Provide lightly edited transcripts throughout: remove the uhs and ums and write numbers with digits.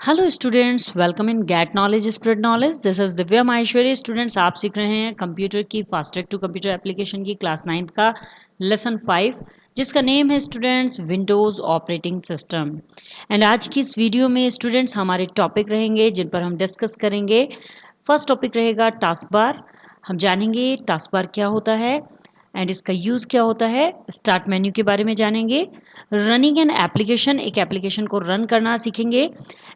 Hello students, welcome in get knowledge spread knowledge. This is Divya Maheshwari. Students, आप सीख रहे हैं कंप्यूटर की fast track to computer application की क्लास 9 का लेसन 5, जिसका नेम है students Windows operating system. And आज की इस वीडियो में स्टूडेंट्स हमारे टॉपिक रहेंगे जिन पर हम डिस्कस करेंगे। फर्स्ट टॉपिक रहेगा टास्क बार। हम जानेंगे टास्क बार क्या होता है एंड इसका यूज़ क्या होता है। स्टार्ट मेन्यू के बारे में जानेंगे। रनिंग एन एप्लीकेशन, एक एप्लीकेशन को रन करना सीखेंगे।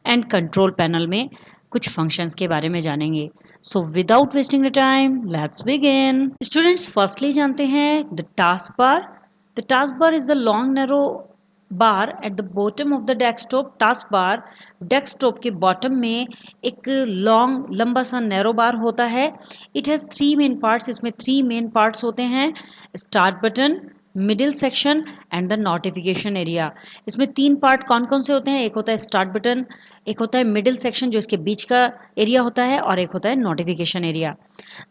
एंड कंट्रोल पैनल में कुछ फंक्शंस के बारे में जानेंगे। So without wasting the time, let's begin. Students, firstly जानते हैं the task bar. The task bar is the long narrow bar eight the bottom of the desktop. Task bar desktop के bottom में एक long लंबा सा narrow बार होता है। It has three main parts. इसमें थ्री मेन पार्ट्स होते हैं: start button, middle section and the notification area. इसमें तीन पार्ट कौन कौन से होते हैं? एक होता है स्टार्ट बटन, एक होता है मिडिल सेक्शन जो इसके बीच का एरिया होता है, और एक होता है notification area.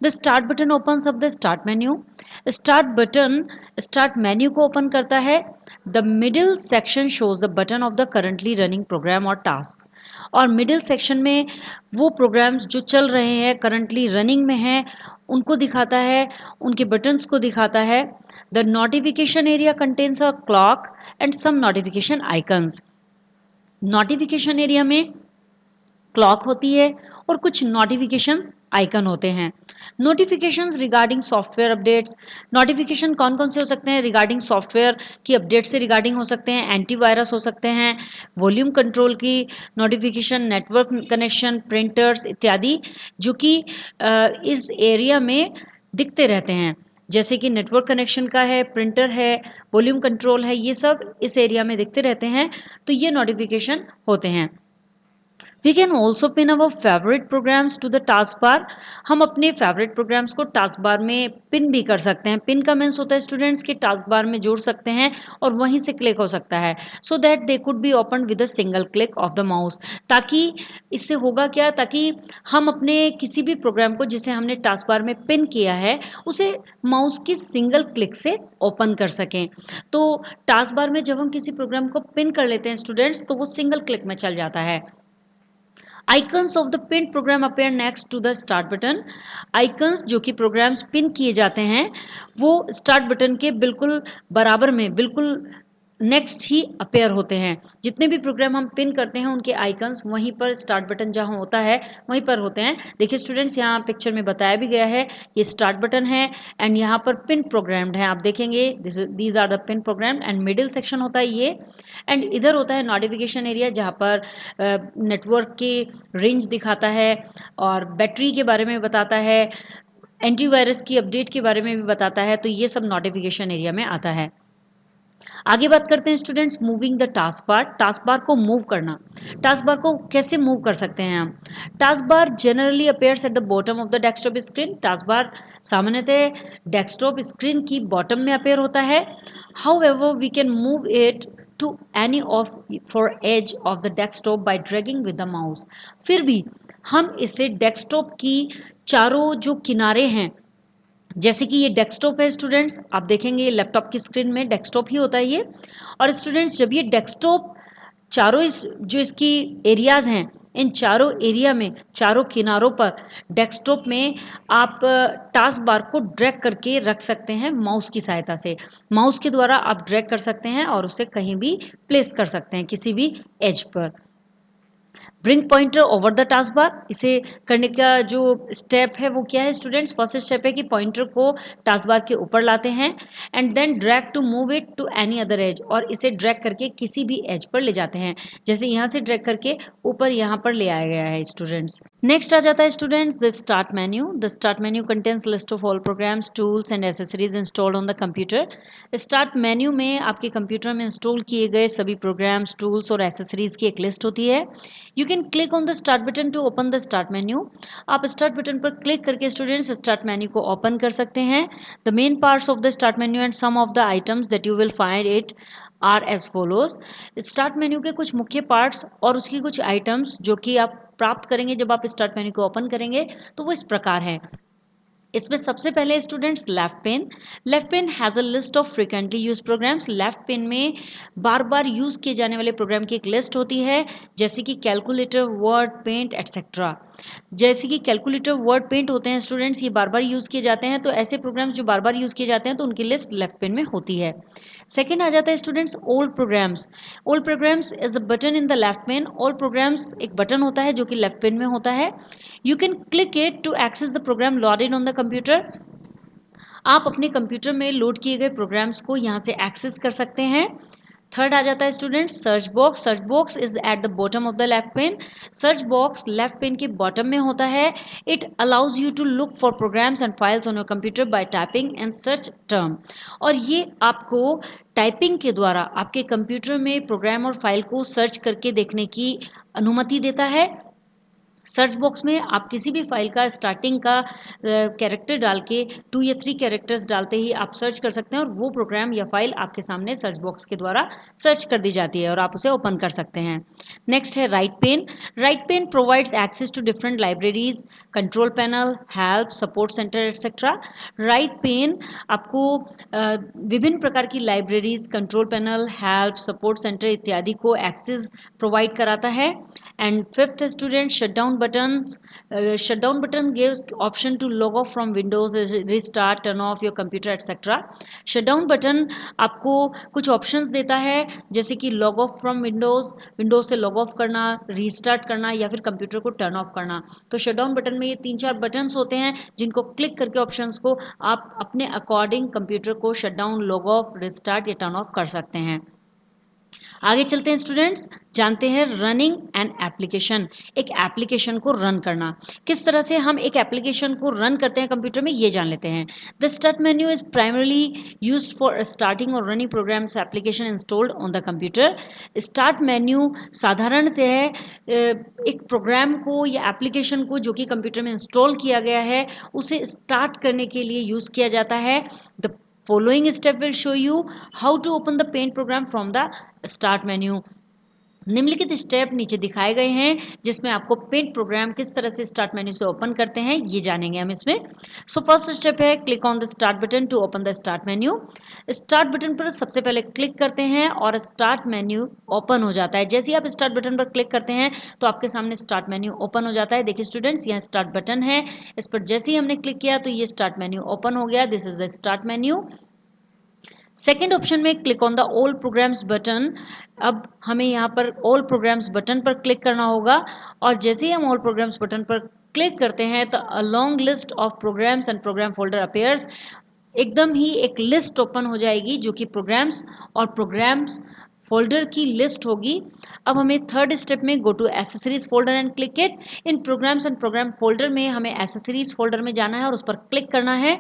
The start button opens up the start menu. Start button start menu को ओपन करता है। The middle section shows the button of the currently running program और टास्क। और मिडिल सेक्शन में वो प्रोग्राम्स जो चल रहे हैं, करंटली रनिंग में हैं, उनको दिखाता है, उनके बटन्स को दिखाता है। The notification area contains a clock and some notification icons. Notification area में क्लॉक होती है और कुछ नोटिफिकेशंस आइकन होते हैं। Notifications regarding software updates. Notification कौन कौन से हो सकते हैं? रिगार्डिंग सॉफ्टवेयर की अपडेट से रिगार्डिंग हो सकते हैं, एंटीवायरस हो सकते हैं, वॉल्यूम कंट्रोल की नोटिफिकेशन, नेटवर्क कनेक्शन, प्रिंटर्स इत्यादि, जो कि इस एरिया में दिखते रहते हैं। जैसे कि नेटवर्क कनेक्शन का है, प्रिंटर है, वॉल्यूम कंट्रोल है, ये सब इस एरिया में दिखते रहते हैं। तो ये नोटिफिकेशन होते हैं। We can also pin our favorite programs to the taskbar। हम अपने फेवरेट प्रोग्राम्स को टास्क बार में पिन भी कर सकते हैं। पिन का मीन्स होता है स्टूडेंट्स कि टास्क बार में जोड़ सकते हैं और वहीं से क्लिक हो सकता है, so that they could be open with a single click of the mouse. ताकि इससे होगा क्या, ताकि हम अपने किसी भी प्रोग्राम को जिसे हमने टास्क बार में पिन किया है उसे माउस की सिंगल क्लिक से ओपन कर सकें। तो टास्क बार में जब हम किसी प्रोग्राम को पिन कर लेते हैं स्टूडेंट्स, तो वो सिंगल क्लिक में चल जाता है। Icons of the pin program appear next to the start button. Icons जो कि प्रोग्राम्स पिन किए जाते हैं वो स्टार्ट बटन के बिल्कुल बराबर में, बिल्कुल नेक्स्ट ही अपेयर होते हैं। जितने भी प्रोग्राम हम पिन करते हैं उनके आइकन्स वहीं पर, स्टार्ट बटन जहां होता है वहीं पर होते हैं। देखिए स्टूडेंट्स, यहाँ पिक्चर में बताया भी गया है, ये स्टार्ट बटन है एंड यहाँ पर पिन प्रोग्राम्ड है। आप देखेंगे these are the pin program and middle section होता है ये, एंड इधर होता है नोटिफिकेशन एरिया जहाँ पर नेटवर्क की रेंज दिखाता है और बैटरी के बारे में बताता है, एंटीवायरस की अपडेट के बारे में भी बताता है। तो ये सब नोटिफिकेशन एरिया में आता है। आगे बात करते हैं students moving the task bar. Task bar को मूव करना। टास्क बार को कैसे मूव कर सकते हैं हम? Task bar generally appears at the bottom of the desktop screen. Task bar सामान्यतः डेस्कटॉप स्क्रीन की बॉटम में अपेयर होता है। However we can move it to any of four edge of the desktop by dragging with the mouse. फिर भी हम इसे desktop की चारों जो किनारे हैं, जैसे कि ये डेस्कटॉप है स्टूडेंट्स, आप देखेंगे लैपटॉप की स्क्रीन में डेस्कटॉप ही होता है ये। और स्टूडेंट्स, जब ये डेस्कटॉप चारों जो इसकी एरियाज हैं, इन चारों एरिया में, चारों किनारों पर डेस्कटॉप में आप टास्क बार को ड्रैग करके रख सकते हैं माउस की सहायता से। माउस के द्वारा आप ड्रैग कर सकते हैं और उसे कहीं भी प्लेस कर सकते हैं, किसी भी एज पर। Bring pointer over the task bar, इसे करने का जो स्टेप है वो क्या है स्टूडेंट्स? फर्स्ट स्टेप है कि पॉइंटर को टास्क बार के ऊपर लाते हैं and then drag to move it to any other edge, और इसे ड्रैग करके किसी भी एज पर ले जाते हैं। जैसे यहाँ से ड्रैग करके ऊपर यहाँ पर ले आया गया है स्टूडेंट्स। नेक्स्ट आ जाता है students the start menu. The start menu contains list of all programmes, tools and accessories installed on the computer. Start menu में आपके कंप्यूटर में इंस्टॉल किए गए सभी प्रोग्राम्स, टूल्स और एसेसरीज की एक लिस्ट होती है। You can click on the start button to open the start menu. आप स्टार्ट बटन पर क्लिक करके स्टूडेंट्स स्टार्ट मेन्यू को ओपन कर सकते हैं। The main parts of the start menu and some of the items that you will find it are as follows. Start menu के कुछ मुख्य पार्ट्स और उसकी कुछ आइटम्स जो कि आप प्राप्त करेंगे जब आप स्टार्ट मेन्यू को ओपन करेंगे, तो वो इस प्रकार है। इसमें सबसे पहले students left pane has a list of frequently use programs. Left pane में बार बार यूज़ किए जाने वाले प्रोग्राम की एक लिस्ट होती है, जैसे कि कैलकुलेटर, वर्ड, पेंट एट्सेट्रा। जैसे कि कैलकुलेटर, वर्ड, पेंट होते हैं स्टूडेंट्स, ये बार बार यूज़ किए जाते हैं, तो ऐसे प्रोग्राम्स जो बार बार यूज़ किए जाते हैं तो उनकी लिस्ट लेफ्ट पेन में होती है। सेकेंड आ जाता है students old programs. Old programs is a button in the left pane. Old programs एक बटन होता है जो कि लेफ्ट पेन में होता है। You can click it to access the program loaded on the computer. आप अपने कंप्यूटर में लोड किए गए प्रोग्राम्स को यहाँ से एक्सेस कर सकते हैं। थर्ड आ जाता है students search box. Search box is at the bottom of the left pane. Search box left pane के बॉटम में होता है। It allows you to look for programs and files on your computer by typing and search term. और ये आपको typing के द्वारा आपके कंप्यूटर में प्रोग्राम और फाइल को सर्च करके देखने की अनुमति देता है। सर्च बॉक्स में आप किसी भी फाइल का स्टार्टिंग का कैरेक्टर डाल के 2 या 3 कैरेक्टर्स डालते ही आप सर्च कर सकते हैं और वो प्रोग्राम या फाइल आपके सामने सर्च बॉक्स के द्वारा सर्च कर दी जाती है और आप उसे ओपन कर सकते हैं। नेक्स्ट है right pane. Right pane provides access to different libraries, control panel, help, support center etcetera. Right pane आपको विभिन्न प्रकार की libraries, control panel, help, support center इत्यादि को एक्सेस प्रोवाइड कराता है। And fifth student shutdown buttons. Shutdown button gives option to log off from Windows, restart, turn off your computer etc. Shutdown button आपको कुछ options देता है, जैसे कि log off from विंडोज से log off करना, रीस्टार्ट करना या फिर कंप्यूटर को टर्न ऑफ करना। तो शटडाउन बटन में ये 3-4 बटन्स होते हैं जिनको क्लिक करके ऑप्शंस को आप अपने अकॉर्डिंग कंप्यूटर को शटडाउन, लॉग ऑफ, रिस्टार्ट या टर्न ऑफ कर सकते हैं। आगे चलते हैं स्टूडेंट्स, जानते हैं रनिंग एन एप्लीकेशन। एक एप्लीकेशन को रन करना, किस तरह से हम एक एप्लीकेशन को रन करते हैं कंप्यूटर में, ये जान लेते हैं। The start menu is primarily used for starting और running programs application installed on the computer. Start menu साधारणतः एक प्रोग्राम को या एप्लीकेशन को जो कि कंप्यूटर में इंस्टॉल किया गया है उसे स्टार्ट करने के लिए यूज़ किया जाता है। The following step will show you how to open the paint program from the start menu। निम्नलिखित स्टेप नीचे दिखाए गए हैं जिसमें आपको पेंट प्रोग्राम किस तरह से स्टार्ट मेन्यू से ओपन करते हैं ये जानेंगे हम इसमें। सो फर्स्ट स्टेप है click on the start button to open the start menu. Start button पर सबसे पहले क्लिक करते हैं और स्टार्ट मेन्यू ओपन हो जाता है। जैसे ही आप स्टार्ट बटन पर क्लिक करते हैं तो आपके सामने स्टार्ट मेन्यू ओपन हो जाता है। देखिए स्टूडेंट्स, यहाँ स्टार्ट बटन है, इस पर जैसे ही हमने क्लिक किया तो ये स्टार्ट मेन्यू ओपन हो गया। This is the start menu. Second option में click on the all programs button. अब हमें यहाँ पर ऑल प्रोग्राम्स बटन पर क्लिक करना होगा और जैसे ही हम ऑल प्रोग्राम्स बटन पर क्लिक करते हैं तो a long list of programs and program folder appears. एकदम ही एक लिस्ट ओपन हो जाएगी जो कि प्रोग्राम्स और प्रोग्राम्स फोल्डर की लिस्ट होगी। अब हमें थर्ड स्टेप में go to accessories folder and click it. In programs and program folder में हमें एसेसरीज फोल्डर में जाना है और उस पर क्लिक करना है।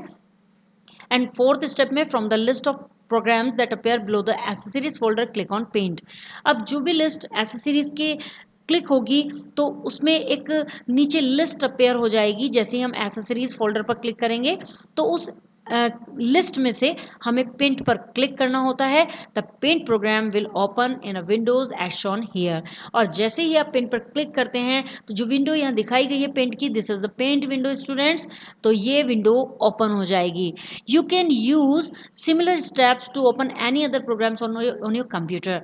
एंड फोर्थ स्टेप में from the list of programs that appear below the accessories folder click on paint. अब जो भी लिस्ट एसेसरीज के क्लिक होगी तो उसमें एक नीचे लिस्ट अपेयर हो जाएगी। जैसे ही हम एसेसरीज फोल्डर पर क्लिक करेंगे तो उस लिस्ट में से हमें पेंट पर क्लिक करना होता है। The paint program will open in a windows as shown here. और जैसे ही आप पेंट पर क्लिक करते हैं तो जो विंडो यहाँ दिखाई गई है पेंट की, this is the paint window students, तो ये विंडो ओपन हो जाएगी। You can use similar steps to open any other programs on your computer.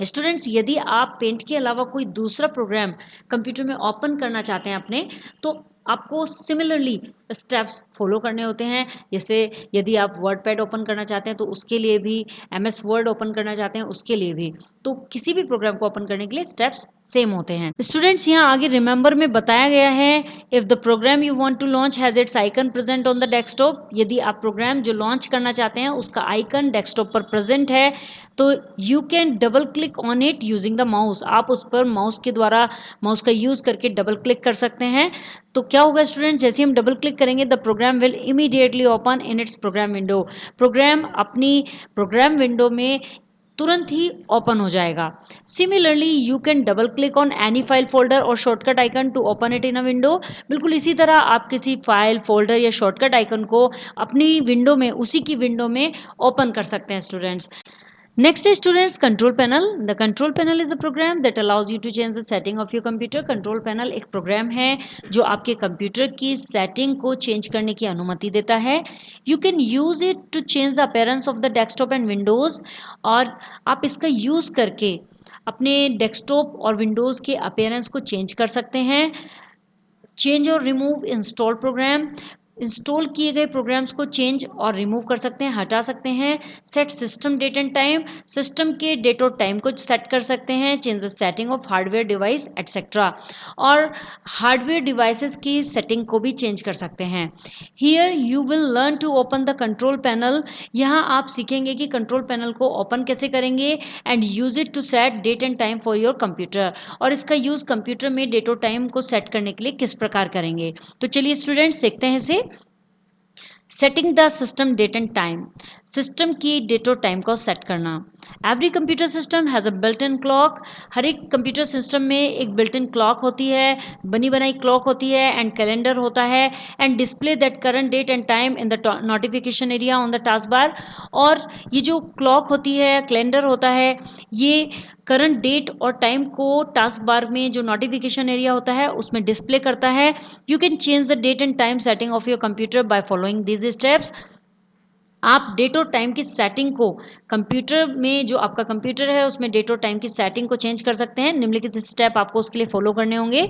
Students, यदि आप पेंट के अलावा कोई दूसरा प्रोग्राम कंप्यूटर में ओपन करना चाहते हैं अपने, तो आपको सिमिलरली स्टेप्स फॉलो करने होते हैं। जैसे यदि आप वर्ड पैड ओपन करना चाहते हैं तो उसके लिए भी, एमएस वर्ड ओपन करना चाहते हैं उसके लिए भी, तो किसी भी प्रोग्राम को ओपन करने के लिए स्टेप्स सेम होते हैं। स्टूडेंट्स, यहाँ आगे रिमेंबर में बताया गया है, if the program you want to launch has its icon present on the desktop. यदि आप प्रोग्राम जो लॉन्च करना चाहते हैं उसका आइकन डेस्कटॉप पर प्रेजेंट है तो you can double click on it using the mouse. आप उस पर माउस के द्वारा, माउस का यूज़ करके डबल क्लिक कर सकते हैं। तो क्या होगा स्टूडेंट, जैसे हम डबल क्लिक करेंगे the program will immediately open in its program window. Program अपनी प्रोग्राम विंडो में तुरंत ही ओपन हो जाएगा। Similarly you can double click on any file folder और shortcut icon to open it in a window. बिल्कुल इसी तरह आप किसी फाइल फोल्डर या शॉर्टकट आइकन को अपनी विंडो में, उसी की विंडो में ओपन कर सकते हैं students. Next is students control panel. The control panel is a program that allows you to change the setting of your computer. Control panel एक program है जो आपके कंप्यूटर की setting को change करने की अनुमति देता है. You can use it to change the appearance of the desktop and windows. और आप इसका use करके अपने desktop और windows के appearance को change कर सकते हैं. चेंज और रिमूव इंस्टॉल प्रोग्राम, इंस्टॉल किए गए प्रोग्राम्स को चेंज और रिमूव कर सकते हैं, हटा सकते हैं. Set system date and time, system के डेट और टाइम को सेट कर सकते हैं. Change the setting of hardware device etcetera, और हार्डवेयर डिवाइसेस की सेटिंग को भी चेंज कर सकते हैं. Here you will learn to open the control panel. यहाँ आप सीखेंगे कि कंट्रोल पैनल को ओपन कैसे करेंगे and use it to set date and time for your computer, और इसका यूज़ कंप्यूटर में डेट और टाइम को सेट करने के लिए किस प्रकार करेंगे. तो चलिए स्टूडेंट्स देखते हैं इसे. Setting the system date and time, system की डेट और टाइम को सेट करना. Every computer system has a built in clock. हर एक कंप्यूटर सिस्टम में एक बिल्ट इन क्लॉक होती है, बनी बनाई क्लॉक होती है, एंड कैलेंडर होता है, and display that current date and time in the notification area on the task bar. और ये जो क्लॉक होती है, कैलेंडर होता है, ये करंट डेट और टाइम को टास्क बार में जो नोटिफिकेशन एरिया होता है उसमें डिस्प्ले करता है. You can change the date and time setting of your computer by following these steps. आप डेट और टाइम की सेटिंग को कंप्यूटर में, जो आपका कंप्यूटर है उसमें डेट और टाइम की सेटिंग को चेंज कर सकते हैं. निम्नलिखित स्टेप आपको उसके लिए फॉलो करने होंगे,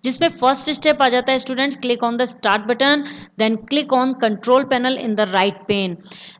जिसमें फर्स्ट स्टेप आ जाता है students, click on the start button, then click on control panel in the right pane.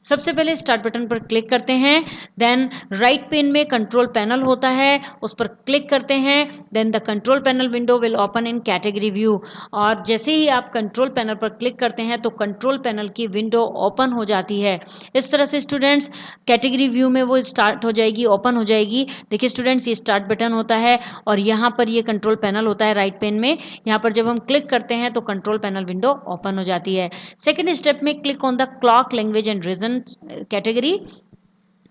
सबसे पहले स्टार्ट बटन पर क्लिक करते हैं, देन राइट पेन में कंट्रोल पैनल होता है, उस पर क्लिक करते हैं, then the control panel window will open in category view. और जैसे ही आप कंट्रोल पैनल पर क्लिक करते हैं तो कंट्रोल पैनल की विंडो ओपन हो जाती है. इस तरह से स्टूडेंट्स कैटेगरी व्यू में वो स्टार्ट हो जाएगी, ओपन हो जाएगी. देखिए स्टूडेंट्स, ये स्टार्ट बटन होता है और यहाँ पर ये कंट्रोल पैनल होता है राइट पेन में. यहाँ पर जब हम क्लिक करते हैं तो कंट्रोल पैनल विंडो ओपन हो जाती है. सेकेंड स्टेप में click on the clock language and region category.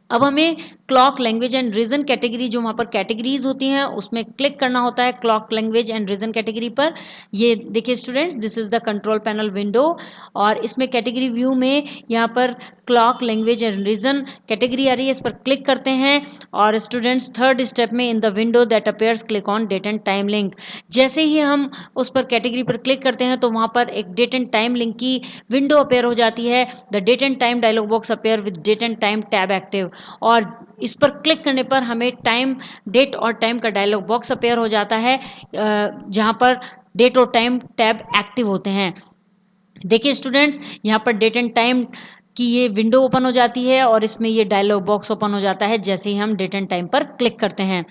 अब हमें clock language and region category, जो वहाँ पर कैटेगरीज होती हैं उसमें क्लिक करना होता है clock language and region category पर. ये देखिए students, this is the control panel window, और इसमें कैटेगरी व्यू में यहाँ पर clock language and region category आ रही है, इस पर क्लिक करते हैं. और स्टूडेंट्स थर्ड स्टेप में in the window that appears click on date and time link. जैसे ही हम उस पर कैटेगरी पर क्लिक करते हैं तो वहाँ पर एक डेट एंड टाइम लिंक की विंडो अपेयर हो जाती है. The date and time dialog box appear with date and time tab active, और इस पर क्लिक करने पर हमें टाइम, डेट और टाइम का डायलॉग बॉक्स अपेयर हो जाता है, जहाँ पर डेट और टाइम टैब एक्टिव होते हैं. देखिए स्टूडेंट्स, यहाँ पर डेट एंड टाइम कि ये विंडो ओपन हो जाती है और इसमें ये डायलॉग बॉक्स ओपन हो जाता है जैसे ही हम डेट एंड टाइम पर क्लिक करते हैं.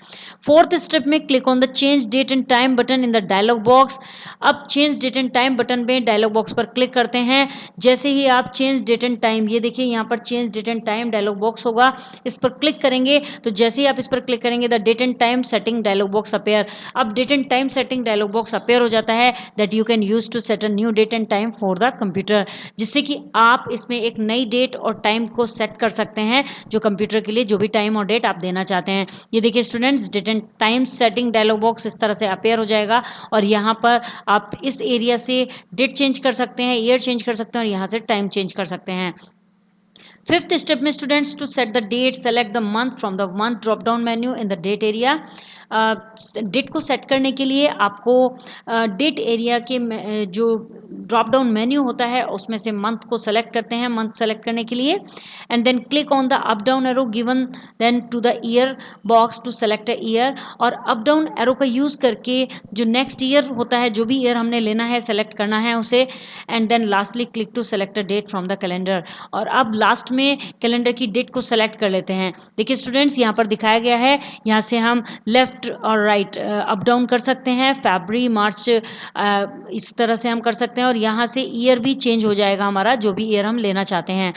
फोर्थ स्टेप में click on the change date and time button in the dialog box. अब change date and time button में डायलॉग बॉक्स पर क्लिक करते हैं. जैसे ही आप चेंज डेट एंड टाइम, ये देखिए यहाँ पर change date and time dialog box होगा, इस पर क्लिक करेंगे तो जैसे ही आप इस पर क्लिक करेंगे the date and time setting dialog box appear. अब date and time setting dialog box appear हो जाता है, that you can use to set a new date and time for the computer, जिससे कि आप इसमें एक नई डेट और टाइम को सेट कर सकते हैं जो कंप्यूटर के लिए जो भी टाइम और डेट आप देना चाहते हैं. ये देखिए students, date and time setting dialog box इस तरह से अपेयर हो जाएगा, और यहाँ पर आप इस एरिया से डेट चेंज कर सकते हैं, ईयर चेंज कर सकते हैं, और यहाँ से टाइम चेंज कर सकते हैं. फिफ्थ स्टेप में students, to set the date select the month from the month drop down menu in the date area. Date को सेट करने के लिए आपको डेट एरिया के जो ड्रॉप डाउन मेन्यू होता है उसमें से मंथ को सेलेक्ट करते हैं, मंथ सेलेक्ट करने के लिए, and then click on the up down arrow given then to the year box to select a year. और अप डाउन एरो का यूज़ करके जो नेक्स्ट ईयर होता है, जो भी ईयर हमने लेना है सेलेक्ट करना है उसे, and then lastly click to select a date from the calendar. और अब लास्ट में कैलेंडर की डेट को सेलेक्ट कर लेते हैं. देखिए स्टूडेंट्स, यहाँ पर दिखाया गया है, यहाँ से हम लेफ्ट और राइट अप डाउन कर सकते हैं, फरवरी मार्च इस तरह से हम कर सकते हैं, और यहाँ से ईयर भी चेंज हो जाएगा हमारा, जो भी ईयर हम लेना चाहते हैं.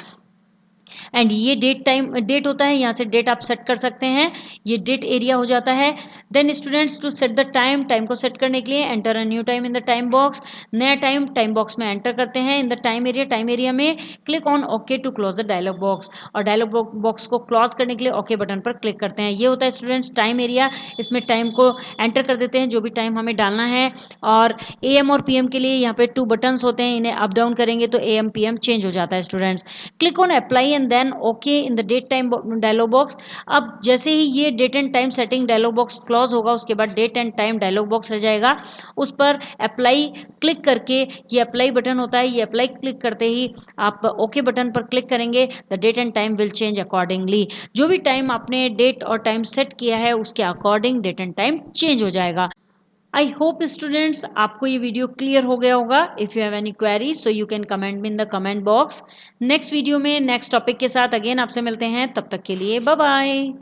एंड ये डेट होता है, यहाँ से डेट आप सेट कर सकते हैं, ये डेट एरिया हो जाता है. Then students, to set the time, time को सेट करने के लिए enter a new time in the time box. नया टाइम बॉक्स में एंटर करते हैं इन द टाइम एरिया में click on okay to close the dialog box, और डायलॉग बॉक्स को क्लोज करने के लिए ओके बटन पर क्लिक करते हैं. ये होता है स्टूडेंट्स टाइम एरिया, इसमें टाइम को एंटर कर देते हैं जो भी टाइम हमें डालना है. और AM और PM के लिए यहाँ पे 2 बटन्स होते हैं, इन्हें अप डाउन करेंगे तो AM PM चेंज हो जाता है students. Click on apply and and then okay in the date time dialog box. अब जैसे ही ये date and time setting dialog box close होगा उसके बाद date and time dialog box रह जाएगा, उस पर अप्लाई क्लिक करके, ये अप्लाई बटन होता है, ये अप्लाई क्लिक करते ही आप ओके बटन पर क्लिक करेंगे, the date and time will change accordingly. जो भी टाइम आपने डेट और टाइम सेट किया है उसके according date and time change हो जाएगा। आई होप स्टूडेंट्स आपको ये वीडियो क्लियर हो गया होगा। If you have any query so you can comment me in the comment box. Next video में नेक्स्ट टॉपिक के साथ अगेन आपसे मिलते हैं, तब तक के लिए बाय बाय।